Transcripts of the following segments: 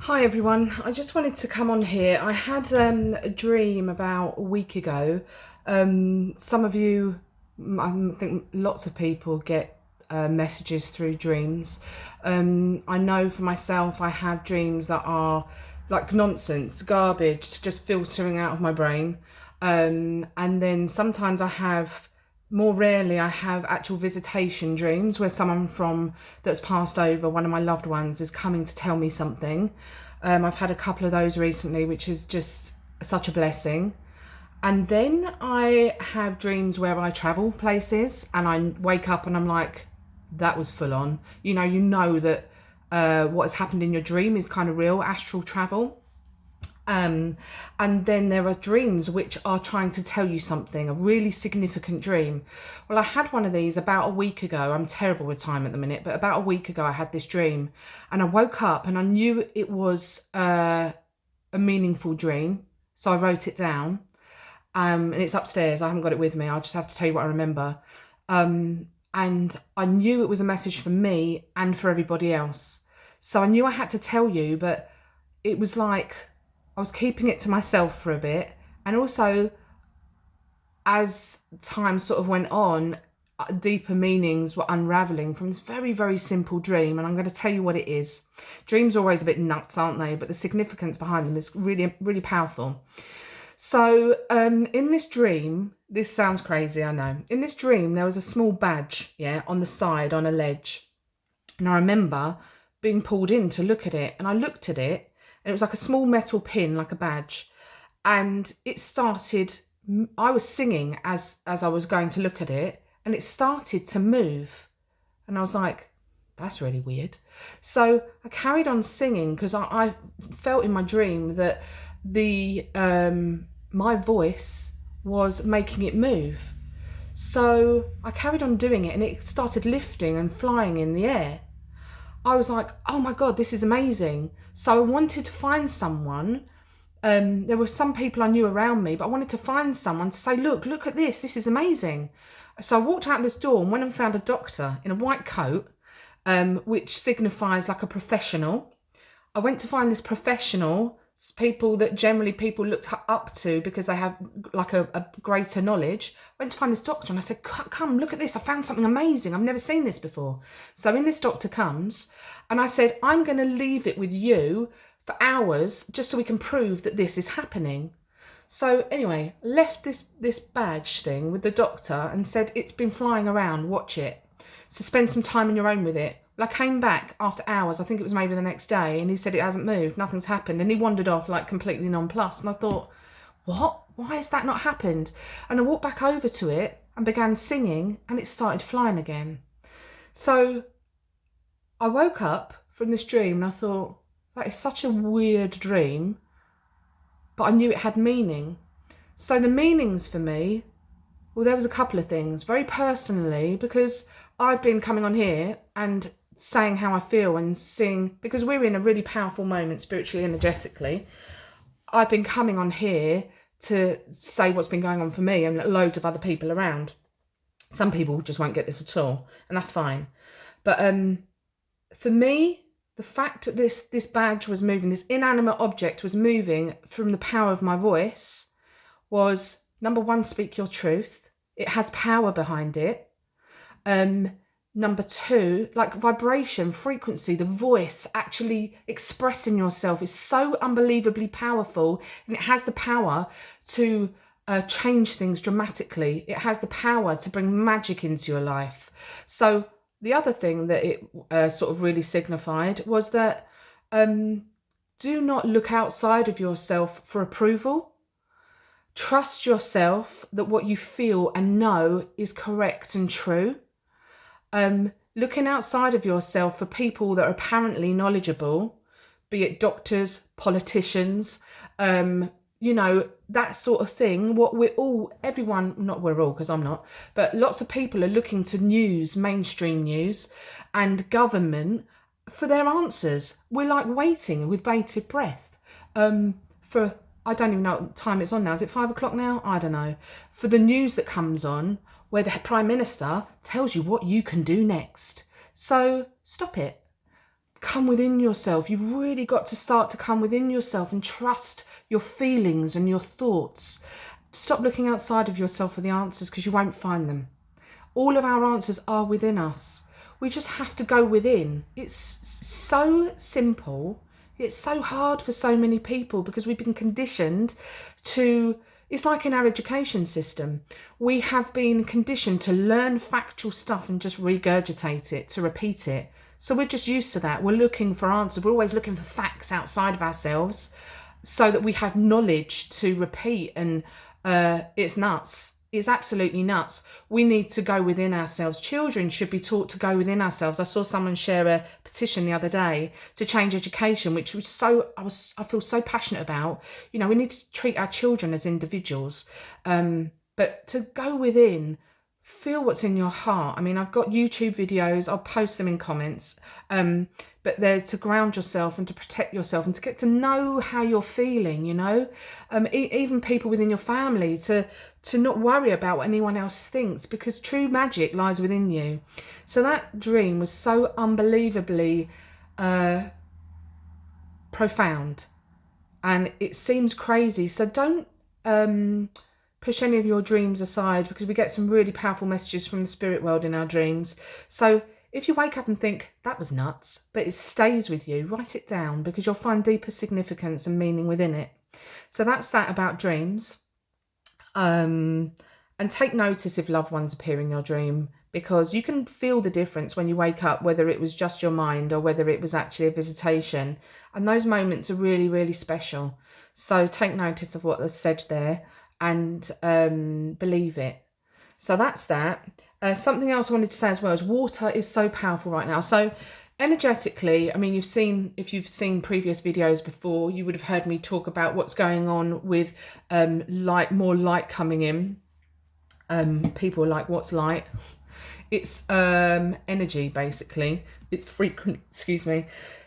Hi everyone, I just wanted to come on here. I had a dream about a week ago. Some of you, I think lots of people get messages through dreams. I know for myself, I have dreams that are like nonsense, garbage, just filtering out of my brain. And then sometimes more rarely, I have actual visitation dreams where someone that's passed over, one of my loved ones, is coming to tell me something. I've had a couple of those recently, which is just such a blessing. And then I have dreams where I travel places and I wake up and I'm like, that was full on. You know that what has happened in your dream is kind of real, astral travel. Um, and then there are dreams which are trying to tell you something, a really significant dream. Well, I had one of these about a week ago. I'm terrible with time at the minute, but about a week ago, I had this dream and I woke up and I knew it was a meaningful dream. So I wrote it down and it's upstairs. I haven't got it with me. I'll just have to tell you what I remember. And I knew it was a message for me and for everybody else. So I knew I had to tell you, but it was like I was keeping it to myself for a bit. And also, as time sort of went on, deeper meanings were unraveling from this very, very simple dream. And I'm going to tell you what it is. Dreams are always a bit nuts, aren't they? But the significance behind them is really, really powerful. So in this dream, this sounds crazy, I know. In this dream, there was a small badge, yeah, on the side on a ledge. And I remember being pulled in to look at it. And I looked at it and it was like a small metal pin, like a badge. And it started, I was singing as I was going to look at it, and it started to move. And I was like, that's really weird. So I carried on singing because I felt in my dream that the my voice was making it move. So I carried on doing it and it started lifting and flying in the air. I was like, oh my God, this is amazing. So I wanted to find someone. There were some people I knew around me, but I wanted to find someone to say, look at this is amazing. So I walked out this door and went and found a doctor in a white coat, which signifies like a professional. I went to find this professional, people that generally people looked up to because they have like a greater knowledge. I went to find this doctor and I said, come, look at this. I found something amazing. I've never seen this before. So in this doctor comes and I said, I'm going to leave it with you for hours just so we can prove that this is happening. So anyway, left this badge thing with the doctor and said, it's been flying around, watch it. So spend some time on your own with it. Well, I came back after hours, I think it was maybe the next day, and he said it hasn't moved, nothing's happened. And he wandered off like completely nonplussed. And I thought, what? Why has that not happened? And I walked back over to it and began singing and it started flying again. So I woke up from this dream and I thought, that is such a weird dream, but I knew it had meaning. So the meanings for me, well, there was a couple of things. Very personally, because I've been coming on here and saying how I feel and seeing, because we're in a really powerful moment spiritually, energetically. I've been coming on here to say what's been going on for me and loads of other people around. Some people just won't get this at all, and that's fine. But for me, the fact that this badge was moving, this inanimate object was moving from the power of my voice was, number one, speak your truth. It has power behind it. Number two, like vibration, frequency, the voice actually expressing yourself is so unbelievably powerful, and it has the power to change things dramatically. It has the power to bring magic into your life. So the other thing that it sort of really signified was that do not look outside of yourself for approval. Trust yourself that what you feel and know is correct and true. Looking outside of yourself for people that are apparently knowledgeable, be it doctors, politicians, that sort of thing. What we're all, everyone, not we're all, because I'm not, but lots of people are looking to news, mainstream news and government for their answers. We're like waiting with bated breath for, I don't even know what time it's on now. Is it 5 o'clock now? I don't know. For the news that comes on where the Prime Minister tells you what you can do next. So stop it. come within yourself. You've really got to start to come within yourself and trust your feelings and your thoughts. Stop looking outside of yourself for the answers, because you won't find them. All of our answers are within us. We just have to go within. It's so simple. It's so hard for so many people because we've been conditioned to, it's like in our education system. We have been conditioned to learn factual stuff and just regurgitate it, to repeat it. So we're just used to that. We're looking for answers. We're always looking for facts outside of ourselves so that we have knowledge to repeat. And it's nuts. It's absolutely nuts. We need to go within ourselves. Children should be taught to go within ourselves. I saw someone share a petition the other day to change education, which was I feel so passionate about. You know, we need to treat our children as individuals, but to go within, feel what's in your heart. I mean, I've got YouTube videos. I'll post them in comments. But they're to ground yourself and to protect yourself and to get to know how you're feeling, you know, even people within your family, to not worry about what anyone else thinks, because true magic lies within you. So that dream was so unbelievably profound, and it seems crazy. So don't push any of your dreams aside, because we get some really powerful messages from the spirit world in our dreams. So if you wake up and think, that was nuts, but it stays with you, write it down, because you'll find deeper significance and meaning within it. So that's that about dreams. And take notice if loved ones appear in your dream, because you can feel the difference when you wake up, whether it was just your mind or whether it was actually a visitation. And those moments are really, really special. So take notice of what was said there and believe it. So that's that. Something else I wanted to say as well is water is so powerful right now. So energetically, I mean, if you've seen previous videos before, you would have heard me talk about what's going on with more light coming in. People are like, what's light? It's energy, basically. It's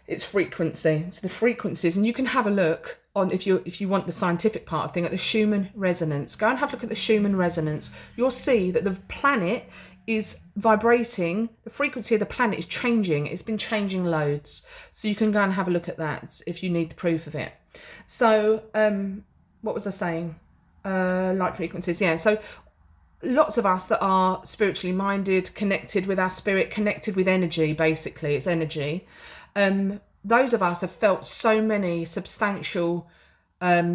it's frequency. So the frequencies, and you can have a look on, if you want the scientific part of thing, at the Schumann resonance. Go and have a look at the Schumann resonance. You'll see that the planet is vibrating. The frequency of the planet is changing. It's been changing loads. So you can go and have a look at that if you need the proof of it. So what was I saying? Light frequencies. Yeah. So lots of us that are spiritually minded, connected with our spirit, connected with energy, basically, it's energy. Those of us have felt so many substantial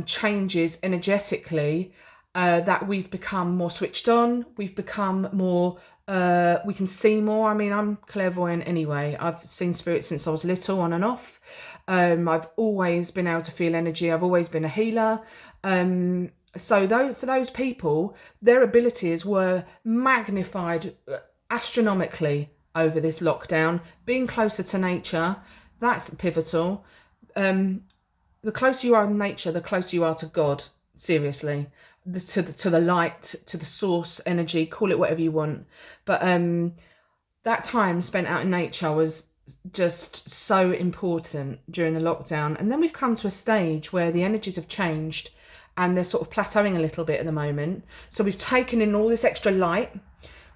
changes energetically that we've become more switched on. We've become more, we can see more. I mean, I'm clairvoyant anyway. I've seen spirits since I was little, on and off. I've always been able to feel energy. I've always been a healer. So for those people, their abilities were magnified astronomically over this lockdown. Being closer to nature, that's pivotal. The closer you are to nature, the closer you are to God. Seriously, to the light, to the source energy, call it whatever you want. But that time spent out in nature was just so important during the lockdown. And then we've come to a stage where the energies have changed and they're sort of plateauing a little bit at the moment. So we've taken in all this extra light,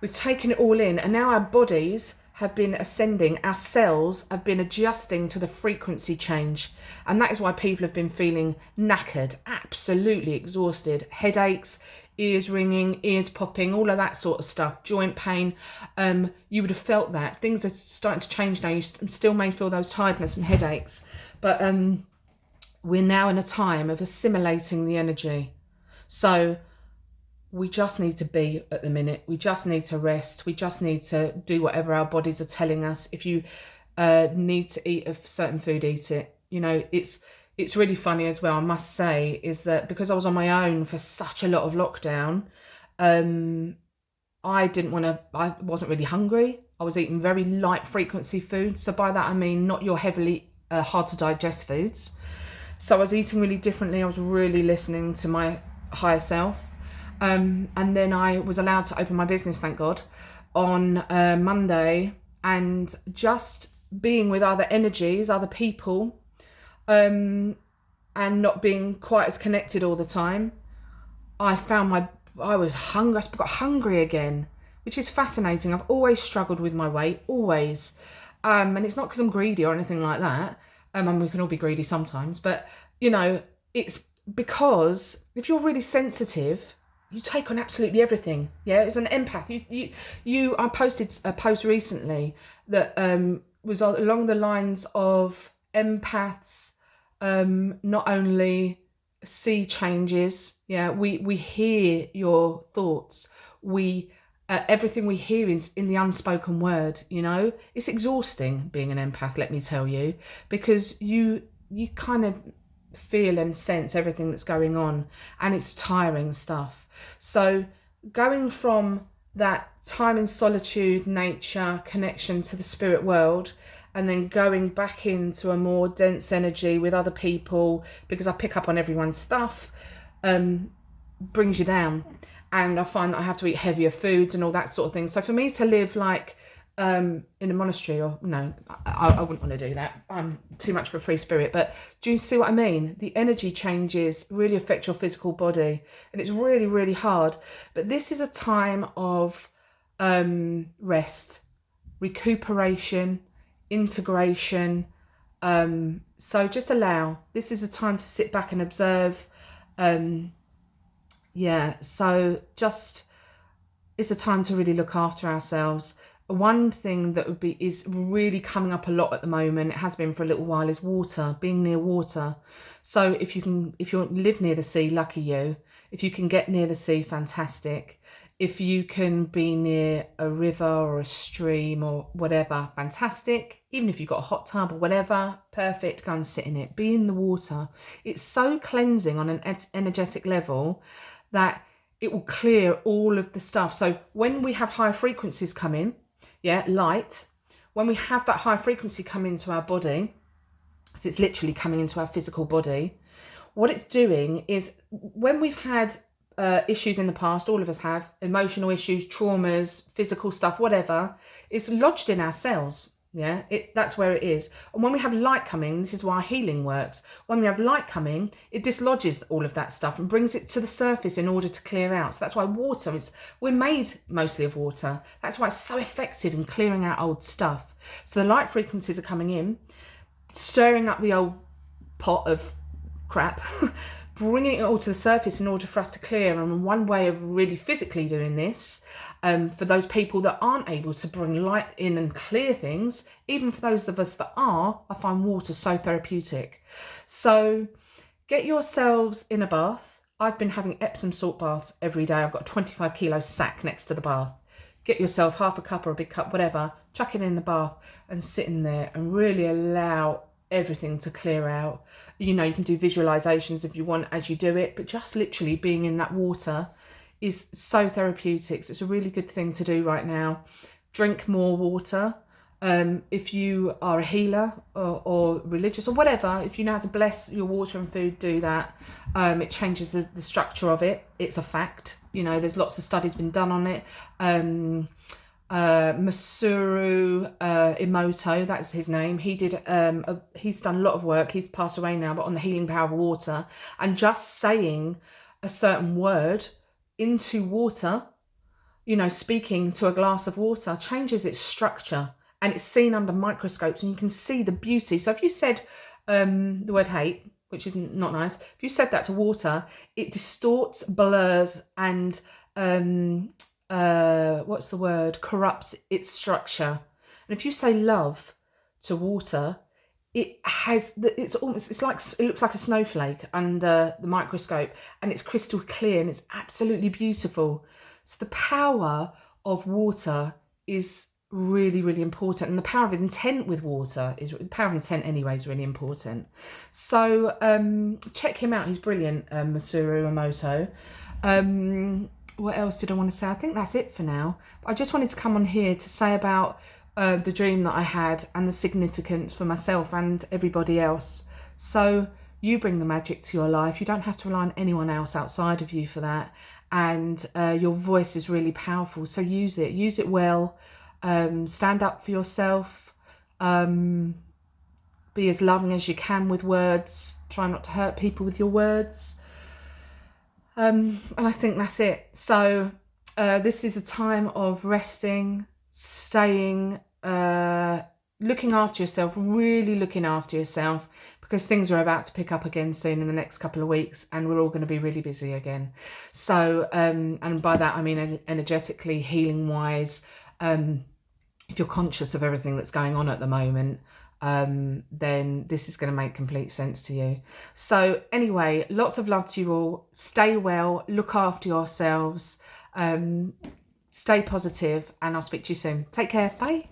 we've taken it all in, and now our bodies have been ascending, our cells have been adjusting to the frequency change. And that is why people have been feeling knackered, absolutely exhausted, headaches, ears ringing, ears popping, all of that sort of stuff, joint pain. You would have felt that. Things are starting to change now. You still may feel those tiredness and headaches, but we're now in a time of assimilating the energy. So we just need to be at the minute. We just need to rest. We just need to do whatever our bodies are telling us. If you need to eat a certain food, eat it. You know, it's really funny as well, I must say, is that because I was on my own for such a lot of lockdown, I wasn't really hungry. I was eating very light frequency foods. So by that, I mean, not your heavily hard to digest foods. So I was eating really differently. I was really listening to my higher self. And then I was allowed to open my business, thank God, on Monday, and just being with other energies, other people, and not being quite as connected all the time. I was hungry. I got hungry again, which is fascinating. I've always struggled with my weight, always. And it's not because I'm greedy or anything like that. And we can all be greedy sometimes, but you know, it's because if you're really sensitive, you take on absolutely everything. Yeah, as an empath, I posted a post recently that was along the lines of empaths not only see changes, yeah, we hear your thoughts, we everything we hear in the unspoken word. You know, it's exhausting being an empath, let me tell you, because you kind of feel and sense everything that's going on, and it's tiring stuff. So going from that time in solitude, nature, connection to the spirit world, and then going back into a more dense energy with other people, because I pick up on everyone's stuff, brings you down. And I find that I have to eat heavier foods and all that sort of thing. So for me to live like in a monastery, or no, I wouldn't want to do that. I'm too much for a free spirit. But do you see what I mean? The energy changes really affect your physical body, and it's really, really hard. But this is a time of rest, recuperation, integration. So just allow. This is a time to sit back and observe. Yeah, so just it's a time to really look after ourselves. One thing that is really coming up a lot at the moment, it has been for a little while, is water, being near water. So if you live near the sea, lucky you. If you can get near the sea, fantastic. If you can be near a river or a stream or whatever, fantastic. Even if you've got a hot tub or whatever, perfect, go and sit in it. Be in the water. It's so cleansing on an energetic level that it will clear all of the stuff. So when we have high frequencies come in, yeah, light, when we have that high frequency come into our body, because it's literally coming into our physical body, what it's doing is when we've had issues in the past, all of us have emotional issues, traumas, physical stuff, whatever, it's lodged in our cells. Yeah, that's where it is. And when we have light coming, this is why healing works. When we have light coming, it dislodges all of that stuff and brings it to the surface in order to clear out. So that's why we're made mostly of water. That's why it's so effective in clearing out old stuff. So the light frequencies are coming in, stirring up the old pot of crap, bringing it all to the surface in order for us to clear. And one way of really physically doing this, for those people that aren't able to bring light in and clear things, even for those of us that are, I find water so therapeutic. So get yourselves in a bath. I've been having Epsom salt baths every day. I've got a 25 kilo sack next to the bath. Get yourself half a cup or a big cup, whatever, chuck it in the bath and sit in there and really allow everything to clear out. You know, you can do visualizations if you want as you do it, but just literally being in that water is so therapeutic. So it's a really good thing to do right now. Drink more water. If you are a healer or religious or whatever, if you know how to bless your water and food, do that. It changes the structure of it. It's a fact. You know, there's lots of studies been done on it. Masaru Emoto, that's his name. He's done a lot of work. He's passed away now, but on the healing power of water, and just saying a certain word into water, you know, speaking to a glass of water changes its structure, and it's seen under microscopes, and you can see the beauty. So if you said the word hate, which is not nice, if you said that to water, it distorts, blurs, and what's the word? Corrupts its structure. And if you say love to water, it looks like a snowflake under the microscope, and it's crystal clear and it's absolutely beautiful. So the power of water is really, really important, and the power of intent with water is really important. So check him out, he's brilliant, Masaru Emoto. What else did I want to say? I think that's it for now. I just wanted to come on here to say about the dream that I had and the significance for myself and everybody else. So you bring the magic to your life. You don't have to rely on anyone else outside of you for that. And your voice is really powerful. So use it well. Stand up for yourself. Be as loving as you can with words. Try not to hurt people with your words. And I think that's it. So this is a time of resting, staying, looking after yourself, really looking after yourself, because things are about to pick up again soon in the next couple of weeks, and we're all going to be really busy again. So, and by that I mean energetically, healing wise. If you're conscious of everything that's going on at the moment, then this is going to make complete sense to you. So anyway, lots of love to you all. Stay well, look after yourselves, stay positive, and I'll speak to you soon. Take care. Bye.